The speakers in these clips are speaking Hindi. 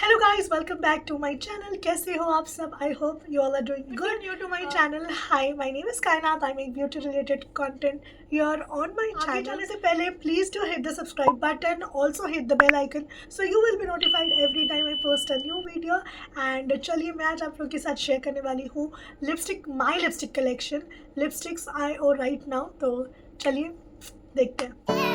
Hello guys, welcome back to my channel. कैसे हो आप सब? I hope you all are doing good. New to my channel, hi, my name is Kainat. I make beauty related content here on my channel. आगे जाने से पहले please do hit the subscribe button, also hit the bell icon so you will be notified every time I post a new video. And चलिए, मैं आज आप लोग के साथ शेयर करने वाली हूँ my lipstick collection, lipsticks I own right now. तो चलिए देखते हैं।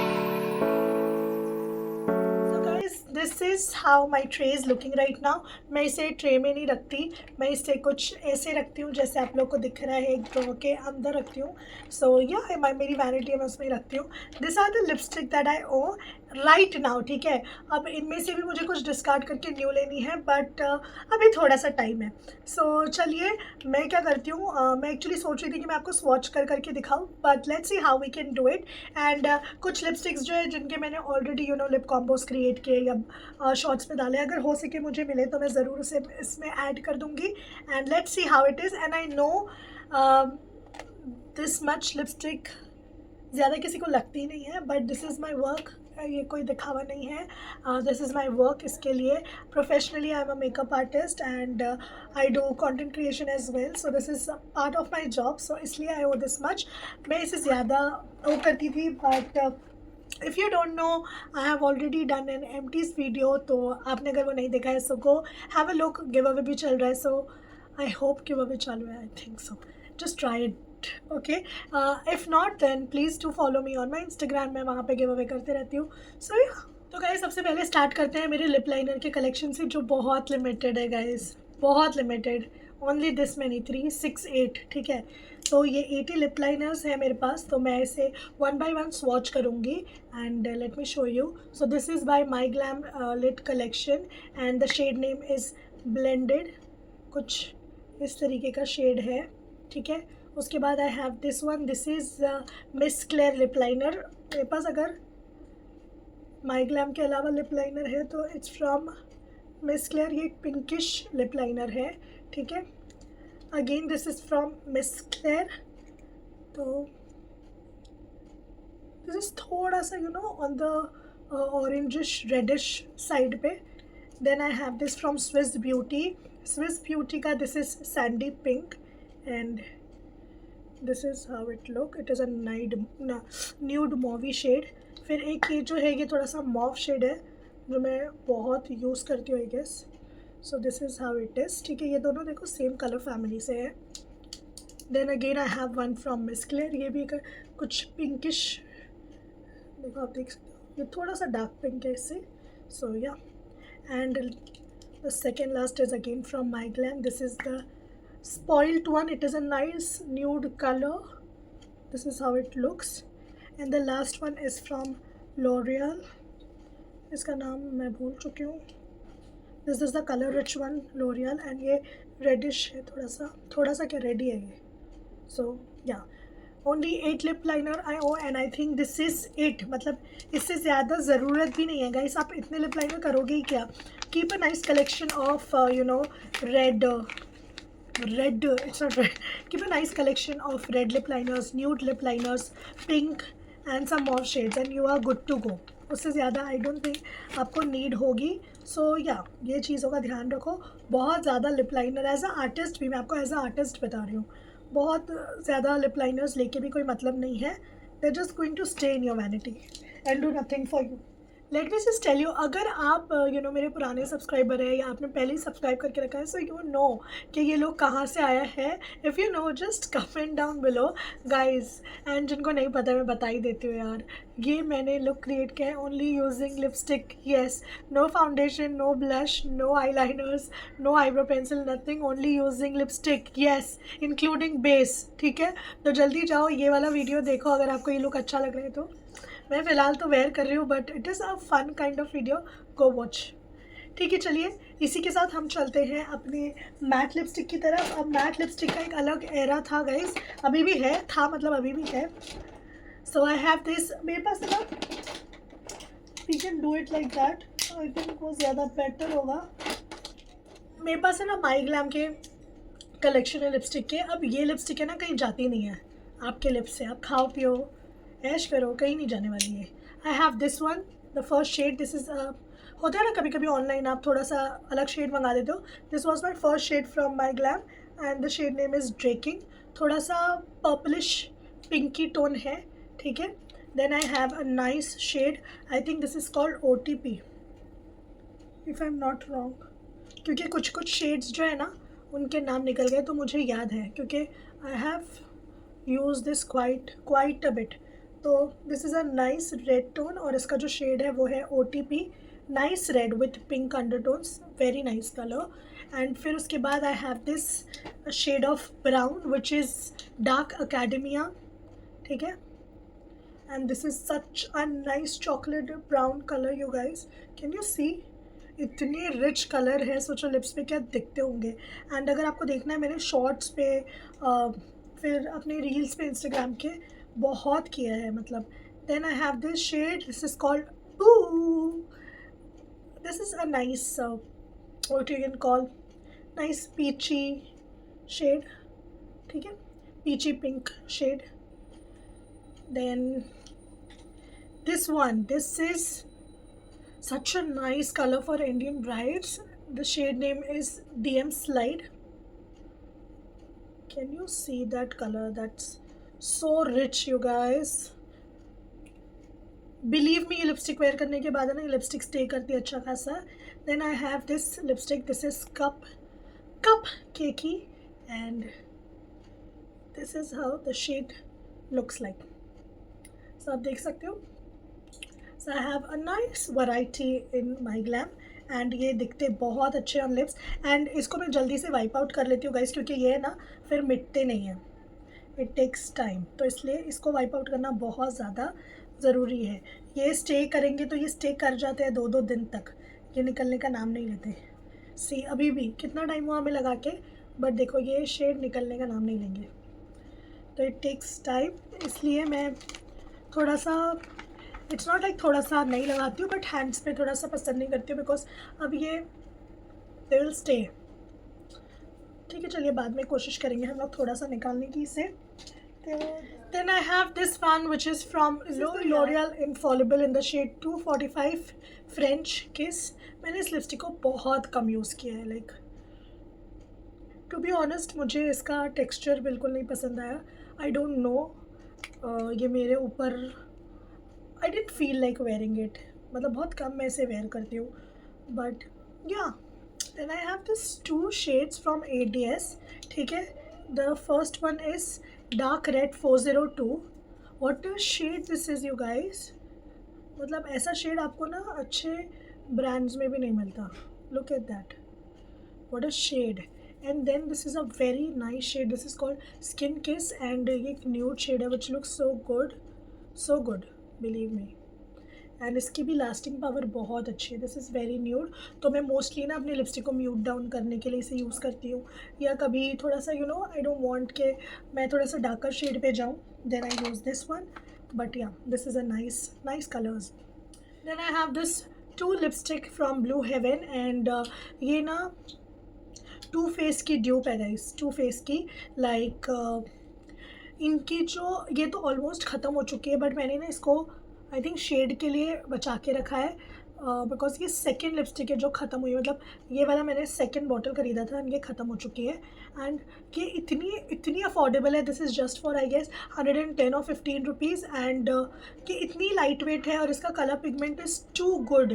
This is how my tray is looking right now. मैं इसे ट्रे में नहीं रखती, मैं इसे कुछ ऐसे रखती हूँ जैसे आप लोग को दिख रहा है, एक ड्रॉ के अंदर रखती हूँ। सो या मेरी वैनिटी है, मैं उसमें रखती हूँ। This are the lipstick that I own right now, ठीक है। अब इनमें से भी मुझे कुछ डिस्कार्ड करके न्यू लेनी है, बट अभी थोड़ा सा टाइम है। सो चलिए, मैं क्या करती हूँ, मैं एक्चुअली सोच रही थी कि मैं आपको स्वॉच करके दिखाऊँ, but let's see how we can do it. And कुछ लिपस्टिक्स जो है जिनके मैंने ऑलरेडी लिप कॉम्बोज क्रिएट किए या शॉर्ट्स में डाले, अगर हो सके मुझे मिले तो मैं ज़रूर उसे इसमें ऐड कर दूँगी। And let's see how it is. And I know this much lipstick ज़्यादा किसी को लगती नहीं है, but this is my work. ये कोई दिखावा नहीं है, दिस इज़ माई वर्क। इसके लिए professionally I am a makeup artist and I do content creation as well, so this is part of my job. So इसलिए आई ओ दिस मच। मैं इसे ज़्यादा वो करती थी, but if you don't know, I have already done an empties video. तो आपने अगर वो नहीं देखा है, so go have a look. Giveaway भी चल रहा है, so I hope giveaway चालू है, I think so. Just try it, okay. If not then please to follow me on my Instagram. मैं वहाँ पे गिव अवे करते रहती हूँ। सो या, तो गाइस सबसे पहले स्टार्ट करते हैं मेरे लिप लाइनर के कलेक्शन से, जो बहुत लिमिटेड है गाइस, बहुत लिमिटेड। ओनली दिस मैनी 3, 6, 8, ठीक है। तो ये 80 लिप लाइनर्स है मेरे पास। तो मैं इसे वन बाय वन स्वॉच करूँगी and let me show you. So this is by my glam lit collection and the shade name is blended. कुछ इस तरीके का शेड है, ठीक है। उसके बाद I have this one, this is miss clear lip liner. मेरे पास अगर माई ग्लैम के अलावा लिप लाइनर है तो इट्स फ्रॉम मिस क्लेयर। ये एक पिंकिश लिप लाइनर है, ठीक है। Again this is from Miss Claire. तो दिस इज़ थोड़ा सा on the orangish reddish side पे। Then I have this from Swiss Beauty. Swiss Beauty का this is sandy pink and this is how it look. It is a nude mauve shade. फिर एक ये जो है, ये थोड़ा सा मॉव शेड है जो मैं बहुत यूज़ करती हूँ, I guess. So this is how it is, ठीक है। ये दोनों देखो सेम कलर फैमिली से है। Then again I have one from Miss Claire. ये भी कुछ पिंकिश, देखो आप देख सकते हो, ये थोड़ा सा डार्क पिंक है इससे। सो या, and the second last is again from my glam. This is the spoiled one. It is a nice nude color. This is how it looks. And the last one is from L'Oreal. इसका नाम मैं भूल चुकी हूँ। This is the color rich one, L'Oreal, and ये reddish है, थोड़ा सा क्या रेडी है ये। So yeah, only 8 lip liner I own and I think this is it। मतलब इससे ज़्यादा ज़रूरत भी नहीं है गाइस। आप इतने लिप लाइनर करोगे ही क्या? Keep a nice collection of it's not red. Keep a nice collection of red lip liners, nude lip liners, pink and some more shades and you are good to go। उससे ज़्यादा आई डोंट थिंक आपको नीड होगी। सो या, ये चीज़ों का ध्यान रखो। बहुत ज़्यादा lip liner, as a artist भी, मैं आपको एज अ आर्टिस्ट बता रही हूँ, बहुत ज़्यादा लिप लाइनर्स लेके भी कोई मतलब नहीं है। They just going to stay in your vanity and do nothing for you. Let me just tell you, अगर आप मेरे पुराने सब्सक्राइबर है या आपने पहले ही सब्सक्राइब करके रखा है, सो यू नो कि ये लोग कहाँ से आया है। If you know, just comment down below guys. And जिनको नहीं पता मैं बता ही देती हूँ यार, ये मैंने लुक क्रिएट किया है only using lipstick. Yes, no foundation, no blush, no eyeliners, no eyebrow pencil, nothing, only using lipstick. Yes, including base, ठीक है। तो जल्दी जाओ ये वाला वीडियो देखो अगर आपको ये लुक अच्छा लग रहा है तो। मैं फ़िलहाल तो वेयर कर रही हूँ, but it is a fun kind of video, go watch, ठीक है। चलिए, इसी के साथ हम चलते हैं अपने मैट लिपस्टिक की तरफ। अब मैट लिपस्टिक का एक अलग एरा था गाइस, अभी भी है, था मतलब अभी भी है। सो आई हैव दिस, मेरे पास ना, we can do it like that, I think वो ज़्यादा बेटर होगा। मेरे पास है ना माई ग्लैम के कलेक्शन है लिपस्टिक के। अब ये लिपस्टिक है ना, कहीं जाती नहीं है आपके लिप्स से। आप खाओ पियो ऐश करो, कहीं नहीं जाने वाली है। I have this one, the first shade, this is होता है ना कभी कभी ऑनलाइन आप थोड़ा सा अलग शेड मंगा देते हो. This was my first shade from my glam and the shade name is draking. थोड़ा सा पर्पलिश पिंकी टोन है. ठीक है. Then I have a nice shade. I think this is called OTP if I am not wrong, क्योंकि कुछ कुछ शेड्स जो है ना उनके नाम निकल गए तो मुझे याद है क्योंकि I have use this quite a bit. तो this is a nice red tone और इसका जो शेड है वो है OTP. Nice red with pink undertones, very nice colour. And फिर उसके बाद I have this shade of brown which is dark academia. ठीक है. And this is such a nice chocolate brown colour. You guys can you see, इतने रिच कलर है. सोचो लिप्स पे क्या दिखते होंगे. एंड अगर आपको देखना है मैंने शॉर्ट्स पे फिर अपने रील्स पे इंस्टाग्राम के बहुत किया है मतलब. Then I have this shade. This is called this is a nice what you can call nice peachy shade. ठीक है. Peachy pink shade. Then this one, this is such a nice color for Indian brides. The shade name is DM Slide. Can you see that color? That's so rich, you guys. Believe me, ये लिपस्टिक वेयर करने के बाद है ना ये लिपस्टिक स्टे करती है अच्छा खासा. Then I have this lipstick. This is cup cakey and this is how the shade looks like. So आप देख सकते हो. So I have a nice variety in my glam and ये दिखते बहुत अच्छे ऑन लिप्स. एंड इसको मैं जल्दी से वाइप आउट कर लेती हूँ गाइस क्योंकि ये ना फिर मिटते नहीं हैं. इट टेक्स टाइम, तो इसलिए इसको वाइप आउट करना बहुत ज़्यादा ज़रूरी है. ये स्टे करेंगे तो ये स्टे कर जाते हैं 2-2 दिन तक. ये निकलने का नाम नहीं लेते. सी अभी भी कितना टाइम हुआ हमें लगा के, बट देखो ये शेड निकलने का नाम नहीं लेंगे. तो इट टेक्स टाइम, इसलिए मैं थोड़ा सा इट्स नॉट लाइक थोड़ा सा नहीं लगाती हूँ बट हैंड्स पे थोड़ा सा पसंद नहीं करती हूँ बिकॉज अब ये दे विल स्टे. ठीक है. चलिए बाद में कोशिश करेंगे हम लोग थोड़ा सा निकालने की इसे. Then I have this one which is from L'Oreal Infallible in the shade 245 French kiss. मैंने इस लिपस्टिक को बहुत कम यूज़ किया है. लाइक टू बी ऑनेस्ट मुझे इसका टेक्स्चर बिल्कुल नहीं पसंद आया. आई डोंट नो, ये मेरे ऊपर I didn't feel like wearing it. मतलब बहुत कम मैं इसे वेयर करती हूँ but yeah. Then I have this 2 shades from ADS. ठीक है. The first one is dark red 402. What shade this is you guys. मतलब ऐसा शेड आपको ना अच्छे ब्रांड्स में भी नहीं मिलता. Look at that, what a shade. And then this is a very nice shade. This is called skin kiss and ये एक न्यूड शेड है which looks so good believe me. And इसकी भी लास्टिंग पावर बहुत अच्छी है. This is very nude. तो मैं मोस्टली ना अपने लिपस्टिक को म्यूट डाउन करने के लिए इसे यूज़ करती हूँ, या कभी थोड़ा सा you know I don't want के मैं थोड़ा सा डार्कर शेड पे जाऊँ, then I use this one. But या this is a nice colours. Then I have this 2 lipstick from Blue Heaven and ये ना टू फेस की ड्यूप है गाइस. टू फेस की लाइक इनकी जो ये तो ऑलमोस्ट ख़त्म हो चुकी है बट मैंने ना इसको आई थिंक शेड के लिए बचा के रखा है बिकॉज ये सेकेंड लिपस्टिक है जो ख़त्म हुई है. मतलब ये वाला मैंने सेकेंड बॉटल ख़रीदा था एंड ये ख़त्म हो चुकी है. एंड ये इतनी अफोर्डेबल है. This is just for I guess 110 और 15 रुपीज़. एंड ये इतनी लाइट वेट है और इसका colour pigment is too good.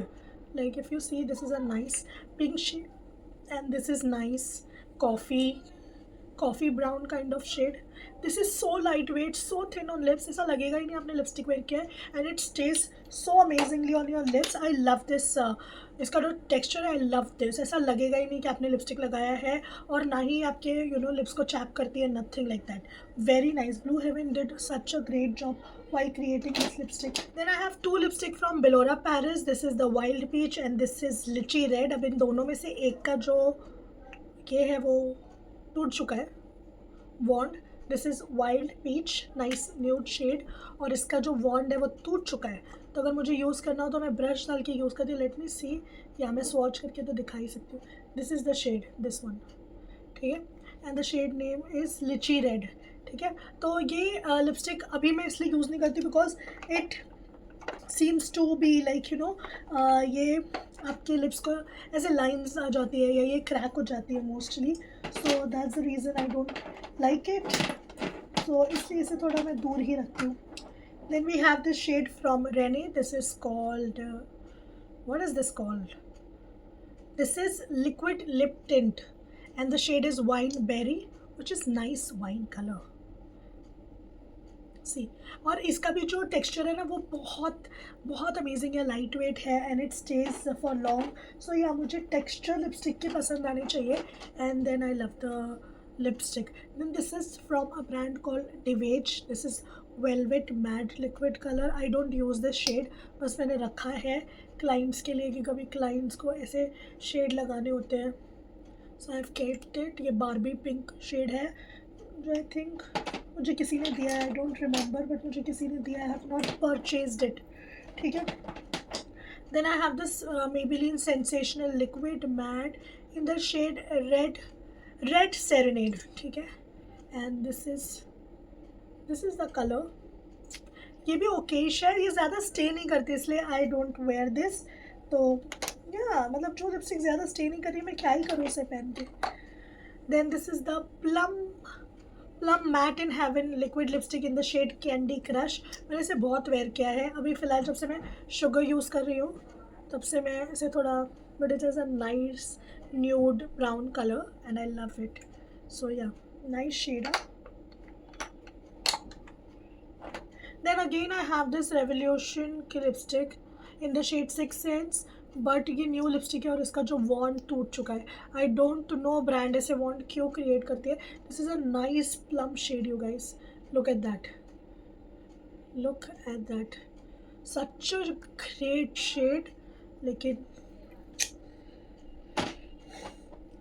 Like if you see this is a nice pink shade and this is nice coffee brown kind of shade. This is so light weight, so thin on lips. ऐसा लगेगा ही नहीं आपने लिपस्टिक वेयर किया है. And it stays so amazingly on your lips. I love this. इसका जो टेक्स्चर है आई लव दिस. ऐसा लगेगा ही नहीं कि आपने लिपस्टिक लगाया है और ना ही आपके यू नो लिप्स को चैप करती है. Nothing like that. Very nice. Blue Heaven did such a great job while creating this lipstick. Then I have 2 lipstick from Bellora Paris. This is the Wild Peach and this is Lychee Red. अब इन दोनों में से एक का जो ये है वो टूट चुका है wand. This is wild peach, nice nude shade. और इसका जो वॉन्ड है वो टूट चुका है. तो अगर मुझे यूज़ करना हो तो मैं ब्रश डाल के यूज़ करती हूँ. लेट मी सी, या मैं स्वॉच करके तो दिखा ही सकती हूँ. This is the shade, this one. ठीक है. And the shade name is litchi red. ठीक है. तो ये लिपस्टिक अभी मैं इसलिए यूज़ नहीं करती because it seems to be like you know ये आपके लिप्स को ऐसे लाइंस आ जाती है या ये क्रैक हो जाती है mostly, so that's the reason I don't like it, so इसलिए इसे थोड़ा मैं दूर ही रखती हूँ. Then we have this shade from Renee. This is called what is this called? This is liquid lip tint and the shade is wine berry, which is nice wine color. सी, और इसका भी जो टेक्सचर है ना वो बहुत बहुत अमेजिंग है, लाइट वेट है and it stays for long. So या मुझे टेक्सचर लिपस्टिक की पसंद आनी चाहिए and then I love the lipstick. Then this is from a brand called Divage. This is velvet matte liquid colour. I don't use this shade, बस मैंने रखा है क्लाइंट्स के लिए कि कभी क्लाइंट्स को ऐसे शेड लगाने होते हैं. सो आई हैव केप्ट इट. ये बारबी पिंक शेड है जो आई थिंक मुझे किसी ने दिया है, आई डोंट रिमेंबर, बट मुझे किसी ने दिया. I have not purchased it. ठीक है. Then I have this Maybelline sensational liquid matte in the shade red serenade. ठीक है. And this is the colour. ये भी ओकेश है, ये ज़्यादा स्टे नहीं करती इसलिए आई डोंट वेयर दिस. तो या मतलब जो लिपस्टिक ज़्यादा स्टे नहीं कर रही मैं क्या ही करूँ उसे पहन के. Then this is the Plum matte in heaven liquid lipstick in the shade candy crush. मैंने इसे बहुत वेयर किया है. अभी फ़िलहाल जब से मैं शुगर यूज़ कर रही हूँ तब से मैं इसे थोड़ा, but it is a nice nude brown colour and I love it. So या नाइस शेड है. Then again I have this Revolution की lipstick in the shade 6 Cents, but ये न्यू लिपस्टिक है और इसका जो वॉन्ड टूट चुका है. आई डोंट नो ब्रांड ऐसे वॉन्ड क्यों क्रिएट करती है. This is a nice plum shade you guys. Look at that, look at that, such a great shade. लेकिन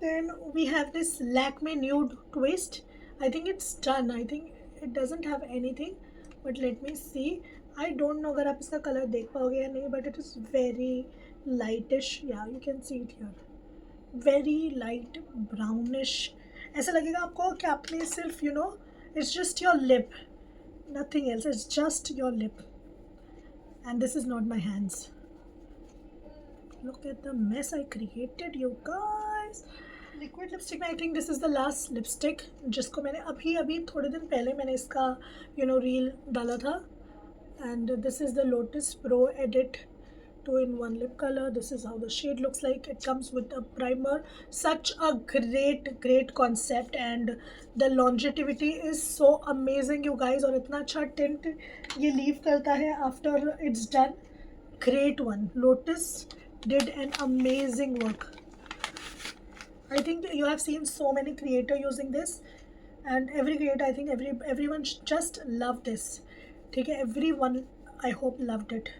then we have this Lakme nude twist. I think it's done. I think it doesn't have anything, but let me see. I don't know अगर आप इसका कलर देख पाओगे या नहीं, but it is very lightish. Yeah, you can see it here. Very light brownish. ऐसा लगेगा आपको कि आपने सिर्फ it's just your lip, nothing else. It's just your lip. And this is not my hands. Look at the mess I created, you guys. Liquid lipstick में I think this is the last lipstick जिसको मैंने अभी थोड़े दिन पहले मैंने इसका रील डाला था. And this is the lotus pro edit 2-in-1 lip color. This is how the shade looks like. It comes with a primer. Such a great concept and the longevity is so amazing you guys. और इतना अच्छा tint ये leave करता है after it's done. Great one. Lotus did an amazing work. I think you have seen so many creators using this, and every creator, I think everyone just loved this. ठीक है, everyone I hope loved it.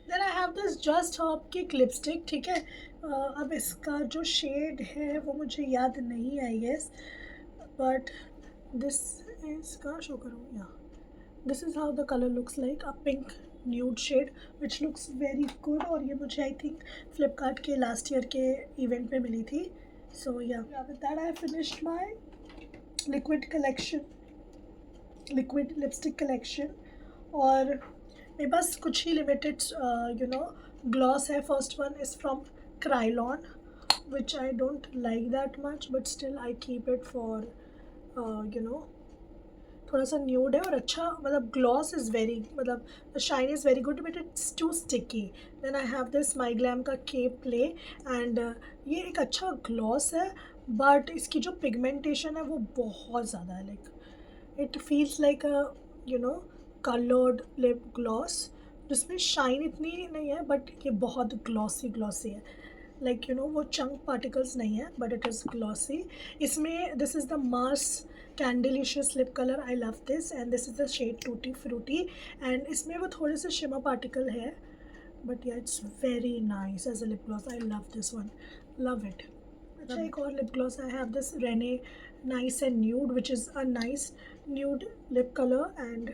Then I have this Just Hop की lipstick. ठीक है. अब इसका जो शेड है वो मुझे याद नहीं है, yes, but this is कहाँ शो करूँ या this is how the color looks like, a pink nude shade which looks very good. और ये मुझे I think Flipkart के last year के event पे मिली थी. So yeah, with that I have finished my liquid lipstick collection. और मेरे पास कुछ ही limited gloss है. First one is from Krylon, which I don't like that much, but still I keep it for थोड़ा सा न्यूड है और अच्छा, मतलब ग्लॉस इज़ वेरी, मतलब the shine is very good, but it's too sticky. Then I have this my glam का केप प्ले एंड ये एक अच्छा ग्लॉस है, बट इसकी जो पिगमेंटेशन है वो बहुत ज़्यादा है. Like it feels like a coloured lip gloss जिसमें शाइन इतनी नहीं है, बट ये बहुत ग्लॉसी है. लाइक वो चंक पार्टिकल्स नहीं है, बट इट इज़ ग्लॉसी. इसमें this is the Mars candilicious lip colour. I love this and this is the shade tutti frutti. And इसमें वो थोड़े से शिमर पार्टिकल है, बट या it's very nice as a lip gloss. I love this one, love it. अच्छा, एक और lip gloss I have this Renee nice and nude, which is a nice nude lip colour and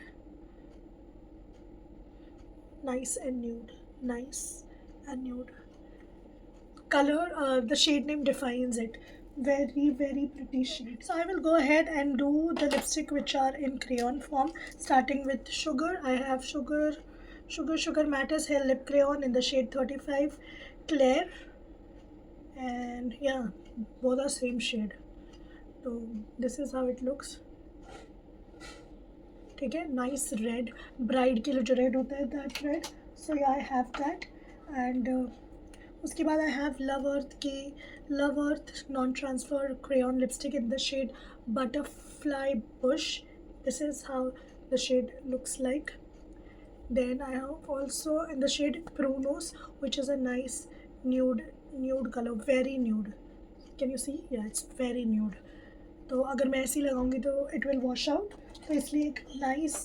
nice and nude color. The shade name defines it. Very pretty shade. So I will go ahead and do the lipstick which are in crayon form, starting with Sugar. I have Sugar Matters Hair Lip Crayon in the shade 35. Claire, and yeah, both are same shade. So this is how it looks. ठीक है, नाइस रेड, ब्राइड के लिए जो रेड होता है दैट रेड. सो या आई हैव दैट. एंड उसके बाद I have Love Earth non transfer crayon lipstick in the shade butterfly bush. This is how the shade looks like. Then I have also in the shade Prunos, which is a nice nude color, very nude. Can you see? Yeah, it's very nude. तो अगर मैं ऐसी लगाऊंगी तो it will wash out. तो इसलिए एक nice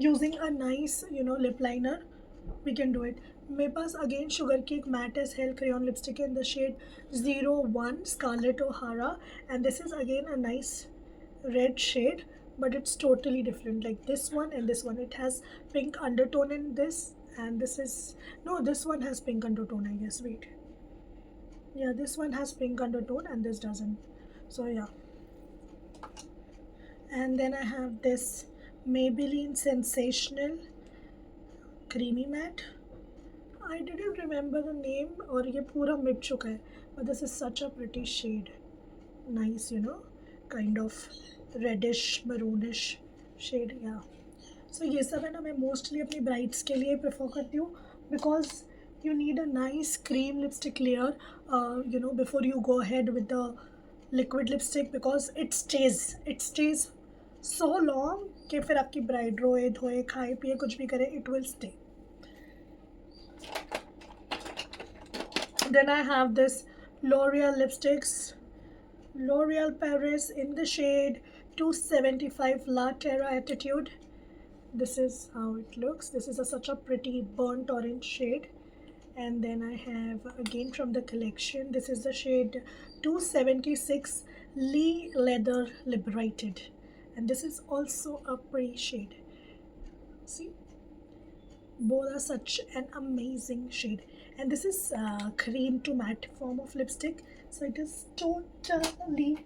using a nice lip liner we can do it. मेरे पास again Sugar Cake Matte as Hell crayon lipstick in the shade 01 Scarlet O'Hara, and this is again a nice red shade, but it's totally different. Like this one and this one, it has pink undertone in this, and this is no, this one has pink undertone, I guess. Wait, yeah, this one has pink undertone and this doesn't. So yeah. And then I have this Maybelline Sensational Creamy Matte. I didn't remember the name, और ये पूरा मिट चुका है, but this is such a pretty shade. Nice, kind of reddish maroonish shade. Yeah. So ये सब है ना, मैं mostly अपनी brides के लिए prefer करती हूँ, because you need a nice cream lipstick layer before you go ahead with the liquid lipstick, because it stays so long कि फिर आपकी bride रोए धोए खाए पिए कुछ भी करे, it will stay. Then I have this L'Oreal lipsticks, L'Oreal Paris in the shade 275 La Terra Attitude. This is how it looks. This is such a pretty burnt orange shade. And then I have again from the collection, this is the shade 276 Lee Leather Liberated, and this is also a pretty shade. See, both are such an amazing shade, and this is cream to matte form of lipstick, so it is totally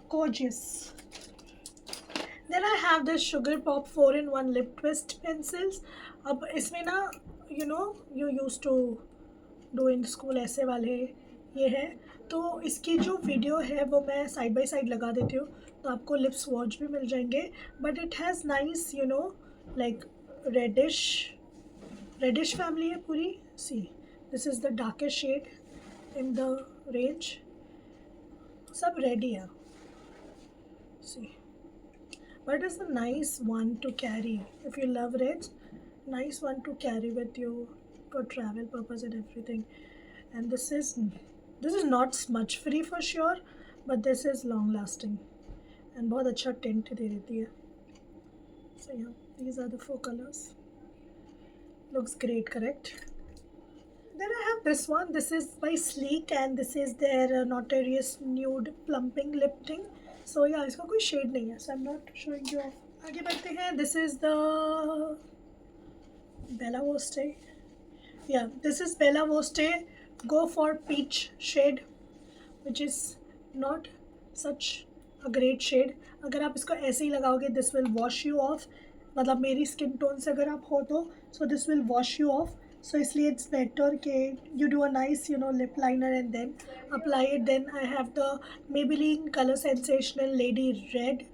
gorgeous. Then I have this Sugar Pop 4-in-1 lip twist pencils. अब इसमें ना you used to do in school ऐसे वाले ये है, तो इसकी जो वीडियो है वो मैं साइड बाय साइड लगा देती हूँ, तो आपको लिप स्वॉच भी मिल जाएंगे. But it has nice like reddish family है पूरी. See, this is the darkest shade in the range. सब रेड ही है. See, but it's a nice one to carry if you love reds. Nice one to carry with you for travel purpose and everything. And this is not smudge free for sure, but this is long lasting and बहुत अच्छा tint दे देती है. So yeah, these are the 4 colors. Looks great, correct? Then I have this one. This is by Sleek, and this is their Notorious Nude Plumping Lip Tint. So yeah, इसका कोई shade नहीं है, so I'm not showing you off. आगे बढ़ते हैं. This is the Bella Voste. Yeah, this is Bella Voste Go for Peach shade, which is not such a great shade. अगर आप इसको ऐसे ही लगाओगे, this will wash you off. मतलब मेरी स्किन टोन से अगर आप हो तो, so this will wash you off. So इसलिए it's better कि you do a nice lip liner and then apply it. Then I have the Maybelline Color Sensational Lady Red.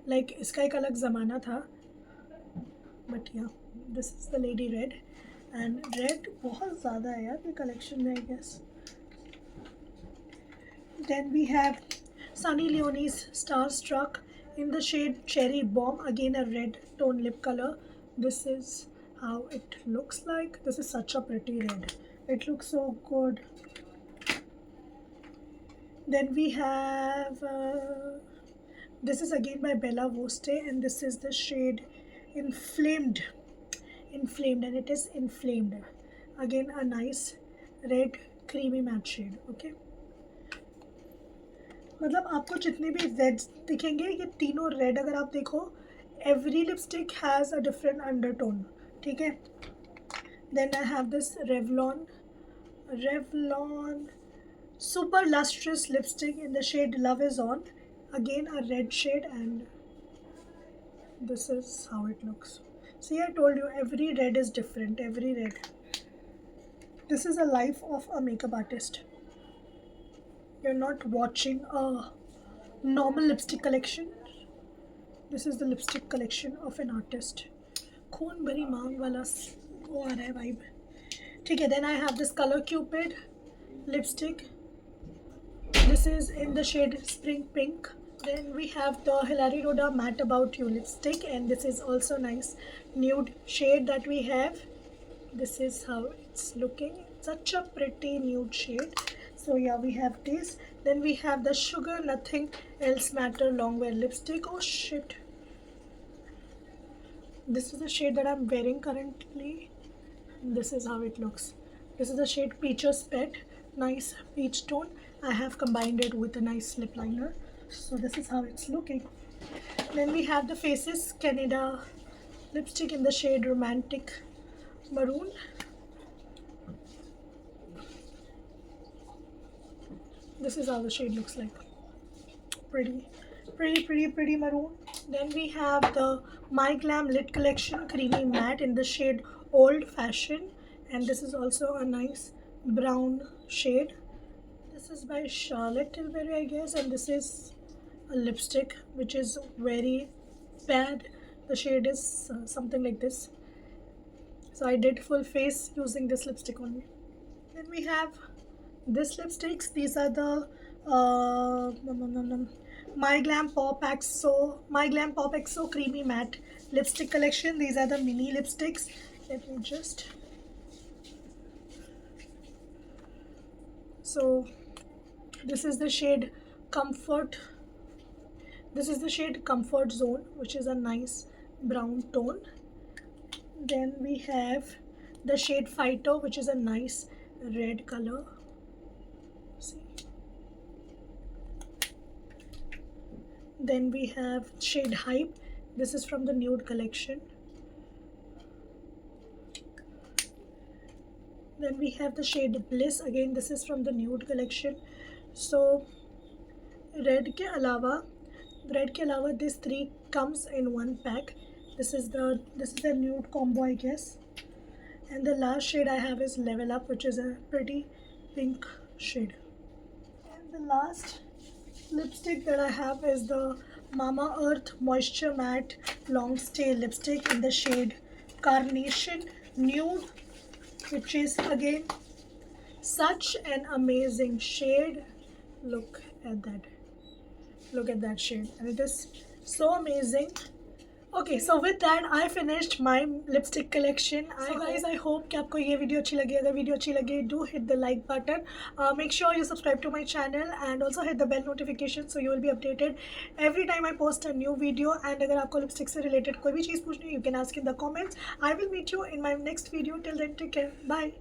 Like इसका एक अलग ज़माना था, but yeah, this is the Lady Red. And red बहुत ज़्यादा है यार ये collection में, I guess. Then we have Sunny Leone's Starstruck in the shade Cherry Bomb, again a red tone lip color. This is how it looks like. This is such a pretty red. It looks so good. Then we have this is again by Bella Voste, and this is the shade Inflamed, and it is inflamed. Again a nice red creamy matte shade. Okay, मतलब आपको जितने भी रेड्स दिखेंगे ये तीनों रेड अगर आप देखो, every lipstick has a different undertone. ठीक है. Then I have this Revlon super lustrous lipstick in the shade love is on, again a red shade, and this is how it looks. See, I told you every red is different, every red. This is a life of a makeup artist. You're not watching a normal lipstick collection. This is the lipstick collection of an artist. खून भरी मांग वाला वो आ रहा है vibe. ठीक है, then I have this Color Cupid lipstick. This is in the shade Spring Pink. Then we have the Hilary Rhoda Matte About You lipstick, and this is also nice nude shade that we have. This is how it's looking. Such a pretty nude shade. So yeah, we have this. Then we have the Sugar Nothing Else Matter Longwear lipstick. Oh shit. This is the shade that I'm wearing currently. This is how it looks. This is the shade Peaches Pet. Nice peach tone. I have combined it with a nice lip liner. So this is how it's looking. Then we have the Faces Canada lipstick in the shade Romantic Maroon. This is how the shade looks like. Pretty maroon. Then we have the My Glam Lit Collection Creamy Matte in the shade Old Fashioned, and this is also a nice brown shade. This is by Charlotte Tilbury, I guess, and this is a lipstick which is very bad. The shade is something like this. So I did full face using this lipstick only. Then we have this lipsticks. These are the My Glam Pop Exo Creamy Matte lipstick collection. These are the mini lipsticks. Let me just. So this is the shade Comfort. This is the shade Comfort Zone, which is a nice brown tone. Then we have the shade Fighter, which is a nice red color. See. Then we have shade Hype. This is from the nude collection. Then we have the shade Bliss. Again, this is from the nude collection. So red ke alawa this three comes in one pack. This is the nude combo, I guess. And the last shade I have is Level Up, which is a pretty pink shade. And the last lipstick that I have is the Mama Earth Moisture Matte Long Stay lipstick in the shade Carnation Nude, which is again such an amazing shade. Look at that shade, and it is so amazing. Okay, so with that I finished my lipstick collection. So guys, I hope कि आपको ये वीडियो अच्छी लगी. अगर वीडियो अच्छी लगे, do hit the like button. Make sure you subscribe to my channel and also hit the bell notification so you will be updated every time I post a new video. And अगर आपको lipstick से related कोई भी चीज़ पूछनी, you can ask in the comments. I will meet you in my next video. Till then, take care. Bye.